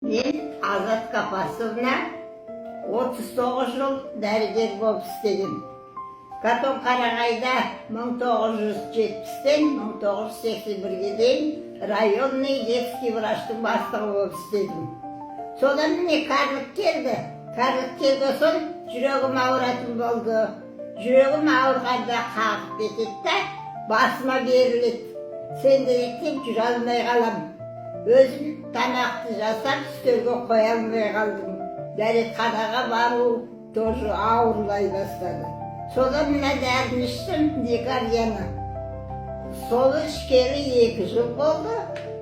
Мен Азат Капасовна 39 жыл дәрігер болып істедім. Қатон-Қарағайда 1970-тен 1981-ге дейін районный детский врачтың бастығы болып істедім. Содан міне карлық келді. Карлық келді соң жүрегім ауыратын болды. Жүрегім ауырғанда қағып кетеді, басыма беріледі. Сендіректен жүре алмай қалам. Өзім тамақты жасап, үстелге қоя алмай қалдым. Дәретханаға бару тоже ауырлай бастады. Содан мына дәріні іштім, декарияны. Сол ішкелі 2 жыл болды.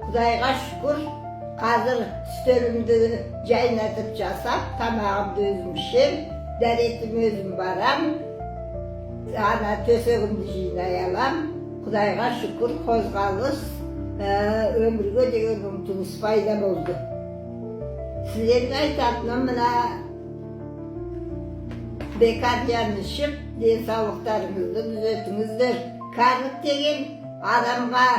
Құдайға шүкір, қазір үстелімді жайнатып жасап, тамағымды өзім ішем, дәретім өзім барам, ана төсегімді жинай алам. Құдайға шүкір, қозғалыс, өмірге деген ұмтылыс пайда болды. Сіздерге айтатыным мына декарияны ішіп, денсаулықтарыңызды түзетіңіздер. Карлық деген адамға,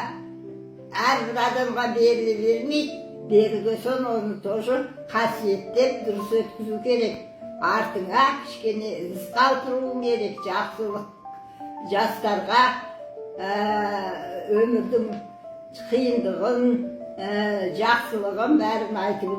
әрбір адамға беріле бермейді. Берілген оны тоже қасиеттеп дұрыс өткізу керек. Артыңа кішкене із қалдыру керек. Жақсылық жастарға өмірдің қиындығын, жақсылығын бәрін айтып